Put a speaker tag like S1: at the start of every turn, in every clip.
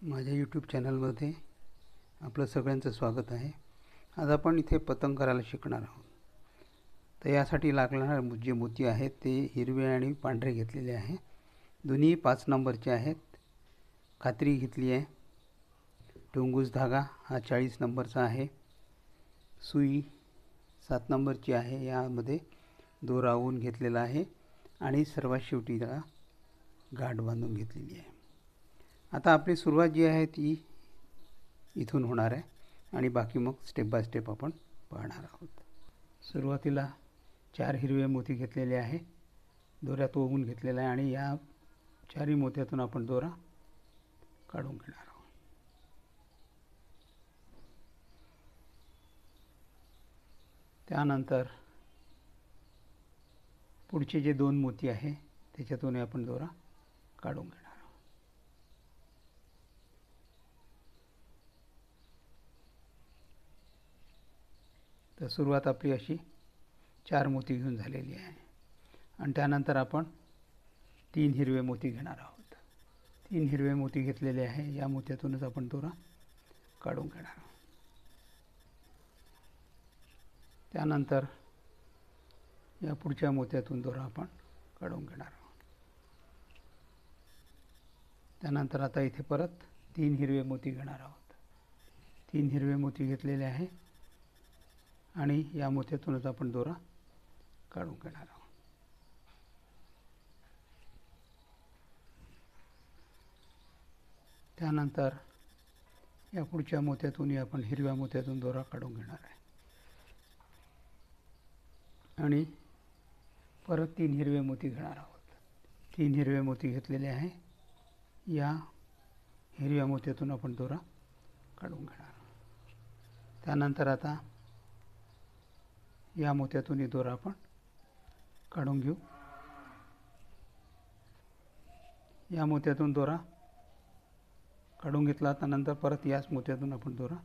S1: माझ्या यूट्यूब चॅनलमध्ये आपलं सगळ्यांचं स्वागत आहे. आज आपण इथे पतंग करायला शिकणार आहोत. तर यासाठी लागणारे जे मोती आहेत ते हिरवे आणि पांढरे घेतलेले आहे. दोन्ही 5 नंबरचे आहेत. खात्री घेतली आहे. टोंगूस धागा हा 40 नंबरचा आहे. सुई 7 नंबरची आहे. यामध्ये दोरा ऊन घेतलेला आहे आणि सर्वात शेवटी त्याला गाठ बांधून घेतलेली आहे. आता आपली सुरुवात जी आहे ती इथून होणार आहे आणि बाकी मग स्टेप बाय स्टेप आपण पाहणार आहोत. सुरुवातीला 4 हिरवे मोती घेतलेले आहे. दोऱ्यात ओवून घेतलेला आहे आणि या 4ही मोत्यातून आपण दोरा काढून घेणार आहोत. त्यानंतर पुढचे जे 2 मोती आहे त्याच्यातून आपण दोरा काढून घेणार आहोत. तर सुरुवात आपली अशी 4 मोती घेऊन झालेली आहे आणि त्यानंतर आपण 3 हिरवे मोती घेणार आहोत. 3 हिरवे मोती घेतलेले आहे. या मोत्यातूनच आपण दोरा काढून घेणार आहोत. त्यानंतर या पुढच्या मोत्यातून दोरा आपण काढून घेणार आहोत. त्यानंतर आता इथे परत 3 हिरवे मोती घेणार आहोत. 3 हिरवे मोती घेतलेले आहे आणि या मोत्यातूनच आपण दोरा काढून घेणार आहोत. त्यानंतर या पुढच्या मोत्यातूनही आपण हिरव्या मोत्यातून दोरा काढून घेणार आहे आणि परत 3 हिरवे मोती घेणार आहोत. 3 हिरवे मोती घेतलेले आहे. या हिरव्या मोत्यातून आपण दोरा काढून घेणार आहोत. त्यानंतर आता या मोत्यातूनही दोरा आपण काढून घेऊ. या मोत्यातून दोरा काढून घेतला. त्यानंतर परत याच मोत्यातून आपण दोरा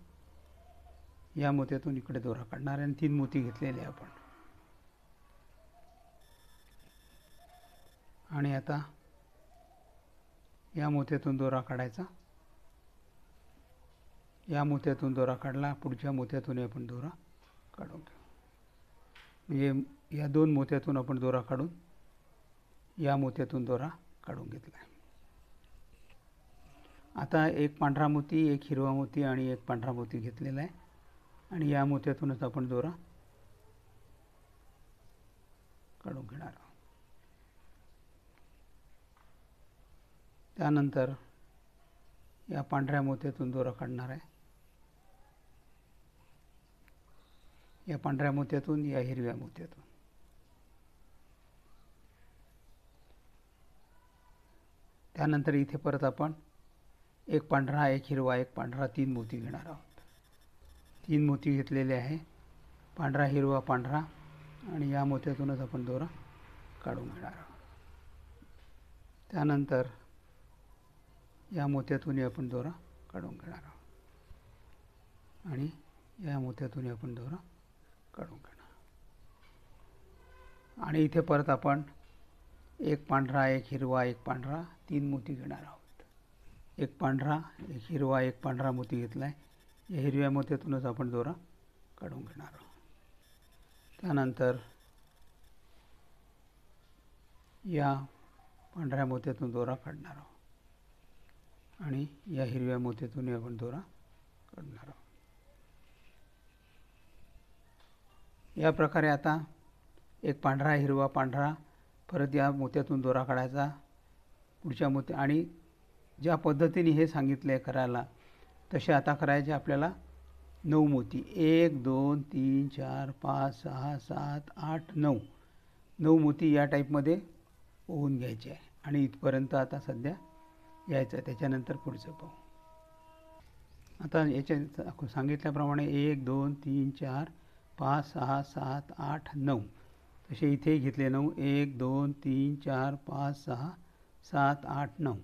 S1: या मोत्यातून इकडे दोरा काढणार आहे आणि 3 मोती घेतलेले आपण. आणि आता या मोत्यातून दोरा काढायचा. या मोत्यातून दोरा काढला. पुढच्या मोत्यातून आपण दोरा काढून घेऊ. म्हणजे या 2 मोत्यातून आपण दोरा काढून या मोत्यातून दोरा काढून घेतला आहे. आता एक पांढरा मोती, एक हिरवा मोती आणि एक पांढरा मोती घेतलेला आहे आणि या मोत्यातूनच आपण दोरा काढून घेणार आहोत. त्यानंतर या पांढऱ्या मोत्यातून दोरा काढणार आहे. या पांढऱ्या मोत्यातून या हिरव्या मोत्यातून. त्यानंतर इथे परत आपण एक पांढरा, एक हिरवा, एक पांढरा 3 मोती घेणार आहोत. 3 मोती घेतलेले आहे. पांढरा, हिरवा, पांढरा आणि या मोत्यातूनच आपण दोरा काढून घेणार आहोत. त्यानंतर या मोत्यातूनही आपण दोरा काढून घेणार आहोत आणि या मोत्यातूनही आपण दोरा काढून घेणार. आणि इथे परत आपण एक पांढरा, एक हिरवा, एक पांढरा 3 मोती घेणार आहोत. एक पांढरा, एक हिरवा, एक पांढरा मोती घेतला आहे. या हिरव्या मोत्यातूनच आपण दोरा काढून घेणार आहोत. त्यानंतर या पांढऱ्या मोत्यातून दोरा काढणार आहोत आणि या हिरव्या मोत्यातूनही आपण दोरा काढणार आहोत. या प्रकारे आता एक पांढरा, हिरवा, पांढरा, परत या मोत्यातून दोरा काढायचा. पुढच्या मोत्या आणि ज्या पद्धतीने हे सांगितलं आहे करायला तसे आता करायचे आपल्याला 9 मोती. 1 2 3 4 5 6 7 8 9 9 मोती या टाईपमध्ये ओवून घ्यायचे आहे आणि इथपर्यंत आता सध्या यायचं आहे. त्याच्यानंतर पुढचं पाहू. आता याच्या सांगितल्याप्रमाणे 1 2 3 4 5 6 7 8 9 तसे इथेही घेतले 9. 1 2 3 4 5 6 7 8 9.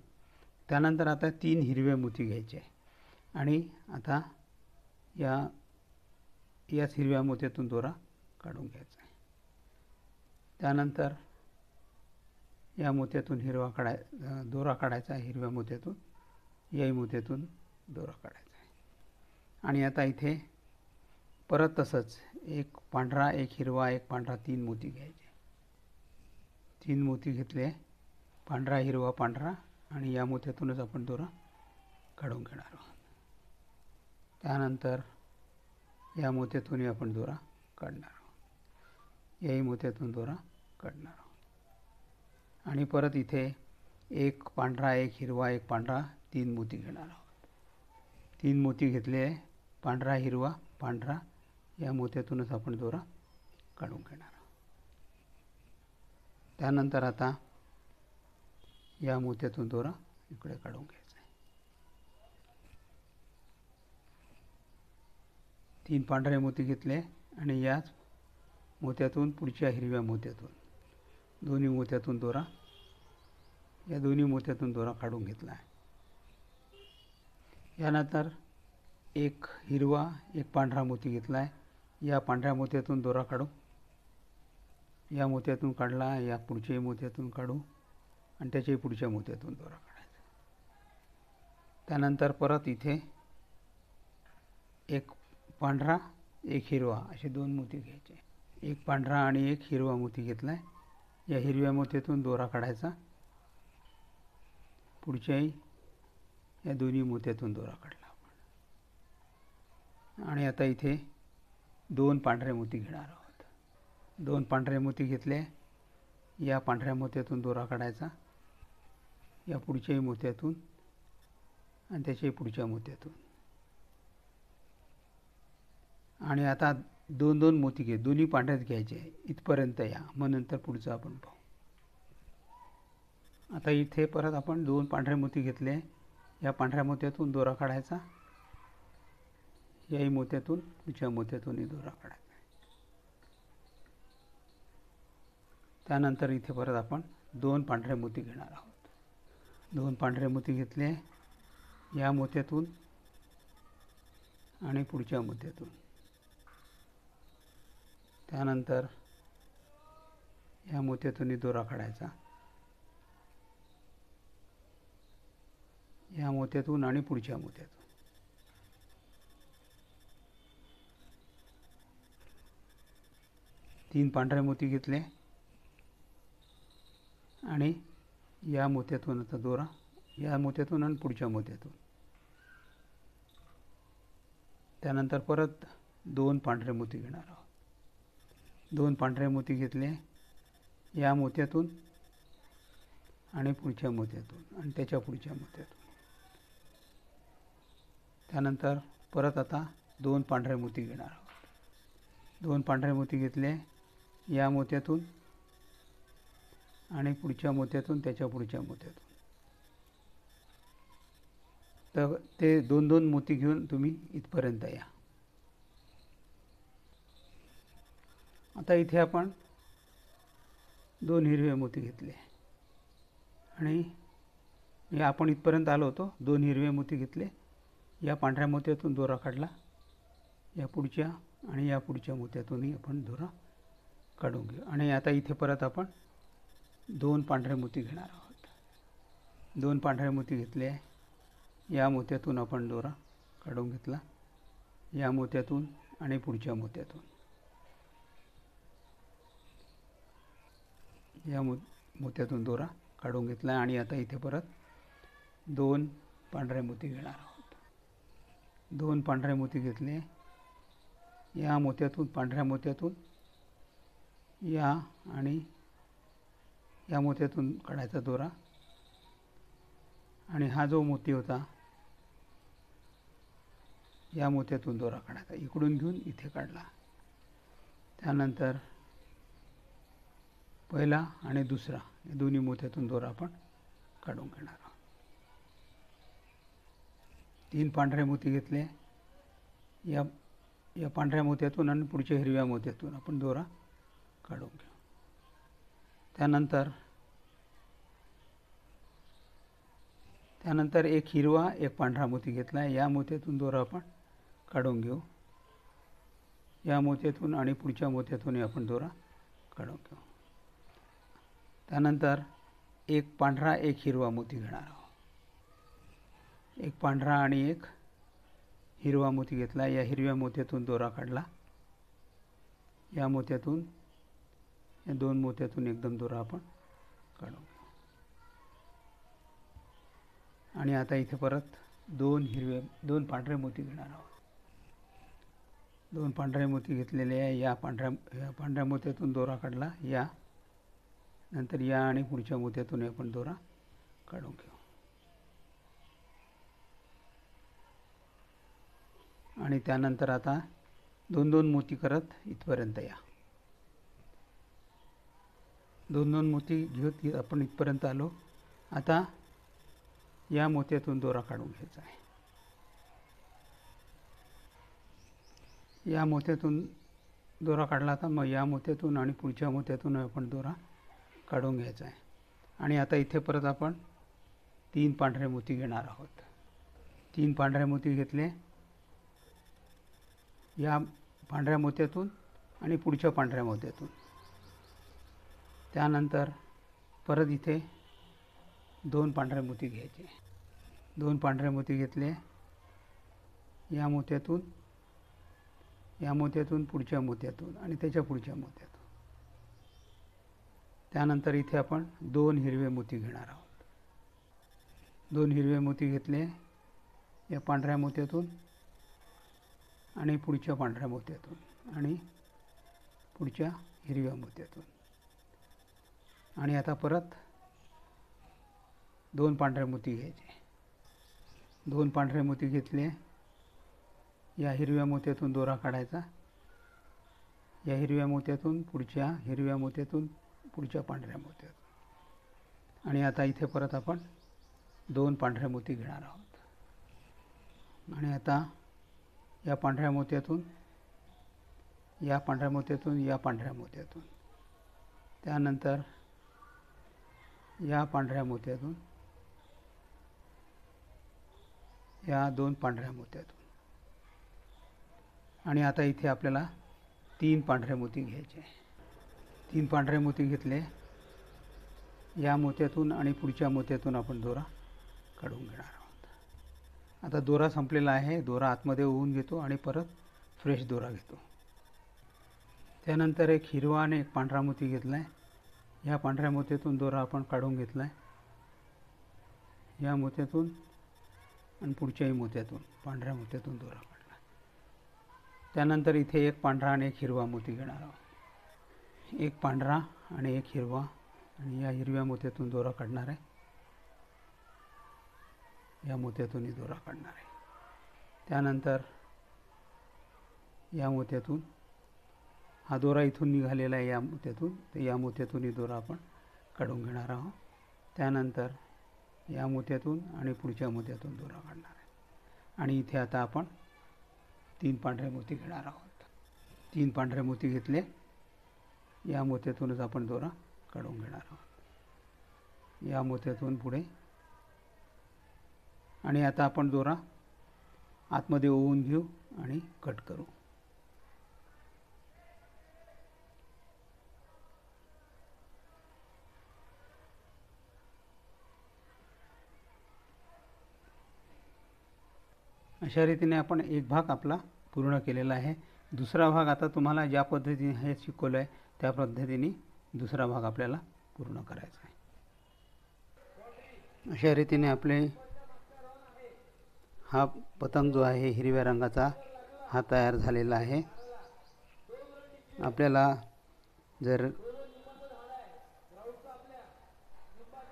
S1: त्यानंतर आता 3 हिरवे मोती घ्यायचे आहे आणि आता याच हिरव्या मोत्यातून दोरा काढून घ्यायचा आहे. त्यानंतर या मोत्यातून दोरा काढायचा हिरव्या मोत्यातून याही मोत्यातून दोरा काढायचा आहे. आणि आता इथे परत तसंच एक पांढरा, एक हिरवा, एक पांढरा, 3 मोती घ्यायचे. 3 मोती घेतले, पांढरा, हिरवा, पांढरा, आणि या मोत्यातूनच आपण दोरा काढून घेणार आहोत. त्यानंतर या मोत्यातूनही आपण दोरा काढणार आहोत. याही मोत्यातून दोरा काढणार आहोत. आणि परत इथे एक पांढरा, एक हिरवा, एक पांढरा, 3 मोती घेणार आहोत. 3 मोती घेतले, पांढरा, हिरवा, पांढरा, या मोत्यातूनच आपण दोरा काढून घेणार आहोत. त्यानंतर आता या मोत्यातून दोरा इकडे काढून घ्यायचा आहे. 3 पांढरे मोती घेतले आणि याच मोत्यातून पुढच्या हिरव्या मोत्यातून दोन्ही मोत्यातून दोरा, या दोन्ही मोत्यातून दोरा काढून घेतला आहे. यानंतर एक हिरवा, एक पांढरा मोती घेतला आहे. या पांढऱ्या मोत्यातून दोरा काढू, या मोत्यातून काढला, या पुढच्याही मोत्यातून काढू, आणि त्याच्याही पुढच्या मोत्यातून दोरा काढायचा. त्यानंतर परत इथे एक पांढरा, एक हिरवा, असे 2 मोती घ्यायचे. एक पांढरा आणि एक हिरवा मोती घेतला आहे. या हिरव्या मोत्यातून दोरा काढायचा, पुढच्याही या दोन्ही मोत्यातून दोरा काढला आपण. आणि आता इथे 2 पांढरे मोती घेणार आहोत. 2 पांढरे मोती घेतले, या पांढऱ्या मोत्यातून दोरा काढायचा, या पुढच्याही मोत्यातून आणि त्याच्याही पुढच्या मोत्यातून. आणि आता 2-2 मोती घे, दोन्ही पांढरेच घ्यायचे, इथपर्यंत या, मग नंतर पुढचं आपण पाहू. आता इथे परत आपण 2 पांढरे मोती घेतले, या पांढऱ्या मोत्यातून दोरा काढायचा, याही मोत्यातून पुढच्या मोत्यातूनही दोरा काढायचा. त्यानंतर इथे परत आपण 2 पांढरे मोती घेणार आहोत. 2 पांढरे मोती घेतले, या मोत्यातून आणि पुढच्या मोत्यातून. त्यानंतर या मोत्यातूनही दोरा काढायचा, या मोत्यातून आणि पुढच्या मोत्यातून. 3 पांढरे मोती घेतले आणि या मोत्यातून आता दोरा, या मोत्यातून आणि पुढच्या मोत्यातून. त्यानंतर परत 2 पांढरे मोती घेणार आहोत. 2 पांढरे मोती घेतले, या मोत्यातून आणि पुढच्या मोत्यातून आणि त्याच्या पुढच्या मोत्यातून. त्यानंतर परत आता 2 पांढरे मोती घेणार आहोत. 2 पांढरे मोती घेतले, या मोत्यातून आणि पुढच्या मोत्यातून, त्याच्या पुढच्या मोत्यातून. तर ते 2-2 मोती घेऊन तुम्ही इथपर्यंत या. आता इथे आपण 2 हिरवे मोती घेतले आणि आपण इथपर्यंत आलो होतो. 2 हिरवे मोती घेतले, या पांढऱ्या मोत्यातून दोरा काढला, या पुढच्या आणि या पुढच्या मोत्यातूनही आपण दोरा काढून घेऊ. आणि आता इथे परत आपण 2 पांढरे मोती घेणार आहोत. 2 पांढरे मोती घेतले, या मोत्यातून आपण दोरा काढून घेतला, या मोत्यातून आणि पुढच्या मोत्यातून. या मोत्यातून दोरा काढून घेतला आणि आता इथे परत 2 पांढरे मोती घेणार आहोत. 2 पांढरे मोती घेतले, या मोत्यातून, पांढऱ्या मोत्यातून, या आणि या मोत्यातून काढायचा दोरा. आणि हा जो मोती होता, या मोत्यातून दोरा काढायचा, इकडून घेऊन इथे काढला. त्यानंतर पहिला आणि दुसरा या दोन्ही मोत्यातून दोरा आपण काढून घेणार आहोत. 3 पांढरे मोती घेतले, या पांढऱ्या मोत्यातून आणि पुढच्या हिरव्या मोत्यातून आपण दोरा काढून घेऊ. त्यानंतर एक हिरवा, एक पांढरा मोती घेतला, या मोत्यातून दोरा आपण काढून घेऊ, या मोत्यातून आणि पुढच्या मोत्यातूनही आपण दोरा काढून घेऊ. त्यानंतर एक पांढरा, एक हिरवा मोती घेणार आहोत. एक पांढरा आणि एक हिरवा मोती घेतला. या हिरव्या मोत्यातून दोरा काढला. या मोत्यातून, या दोन मोत्यातून एकदम दोरा आपण काढू. आणि आता इथे परत दोन पांढरे मोती घेणार आहोत. दोन पांढरे मोती घेतलेले आहे. या पांढऱ्या मोत्यातून दोरा काढला. या नंतर या आणि पुढच्या मोत्यातून आपण दोरा काढून घेऊ. आणि त्यानंतर आता दोन मोती करत इथपर्यंत या. दोन मोती घेत आपण इथपर्यंत आलो. आता या मोत्यातून दोरा काढून घ्यायचा आहे. या मोत्यातून दोरा काढला. आता मग या मोत्यातून आणि पुढच्या मोत्यातून आपण दोरा काढून घ्यायचा आहे. आणि आता इथे परत आपण 3 पांढरे मोती घेणार आहोत. 3 पांढरे मोती घेतले. या पांढऱ्या मोत्यातून आणि पुढच्या पांढऱ्या मोत्यातून. त्यानंतर परत इथे 2 पांढरे मोती घ्यायचे. 2 पांढरे मोती घेतले. या मोत्यातून, या मोत्यातून, पुढच्या मोत्यातून आणि त्याच्या पुढच्या मोत्यातून. त्यानंतर इथे आपण 2 हिरवे मोती घेणार आहोत. 2 हिरवे मोती घेतले. या पांढऱ्या मोत्यातून आणि पुढच्या पांढऱ्या मोत्यातून आणि पुढच्या हिरव्या मोत्यातून. आणि आता परत 2 पांढरे मोती घ्यायचे. 2 पांढरे मोती घेतले. या हिरव्या मोत्यातून दोरा काढायचा. या हिरव्या मोत्यातून, पुढच्या हिरव्या मोत्यातून, पुढच्या पांढऱ्या मोत्यातून. आणि आता इथे परत आपण 2 पांढरे मोती घेणार आहोत. आणि आता या पांढऱ्या मोत्यातून, या पांढऱ्या मोत्यातून, या पांढऱ्या मोत्यातून. त्यानंतर या पांढऱ्या मोत्यातून, या 2 पांढऱ्या मोत्यातून. आणि आता इथे आपल्याला 3 पांढरे मोती घ्यायचे. 3 पांढरे मोती घेतले. या मोत्यातून आणि पुढच्या मोत्यातून आपण दोरा काढून घेणार आहोत. आता दोरा संपलेला आहे. दोरा आतमध्ये ओवून घेतो आणि परत फ्रेश दोरा घेतो. त्यानंतर एक हिरवा आणि एक पांढरा मोती घेतला आहे. या पांढऱ्या मोत्यातून दोरा आपण काढून घेतला आहे. या मोत्यातून आणि पुढच्याही मोत्यातून, पांढऱ्या मोत्यातून दोरा काढला. त्यानंतर इथे एक पांढरा आणि एक हिरवा मोती घेणार आहोत. एक पांढरा आणि एक हिरवा. आणि या हिरव्या मोत्यातून दोरा काढणार आहे. या मोत्यातूनही दोरा काढणार आहे. त्यानंतर या मोत्यातून, हा दोरा इथून निघालेला आहे या मोत्यातून, तर या मोत्यातूनही दोरा आपण काढून घेणार आहोत. त्यानंतर या मोत्यातून आणि पुढच्या मोत्यातून दोरा काढणार आहे. आणि इथे आता आपण 3 पांढरे मोती घेणार आहोत. 3 पांढरे मोती घेतले. या मोत्यातूनच आपण दोरा काढून घेणार आहोत. या मोत्यातून पुढे. आणि आता आपण दोरा आतमध्ये ओवून घेऊ आणि कट करू. अशा रीतीने आपण एक भाग आपला पूर्ण केलेला आहे. दुसरा भाग आता तुम्हाला ज्या पद्धतीने हे शिकवलं आहे त्या पद्धतीने दुसरा भाग आपल्याला पूर्ण करायचा आहे. अशा रीतीने आपले हा पतंग जो आहे हिरव्या रंगाचा हा तयार झालेला आहे. आपल्याला जर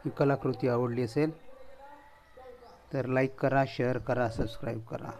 S1: ही कलाकृती आवडली असेल तर लाईक करा, शेअर करा, सबस्क्राईब करा.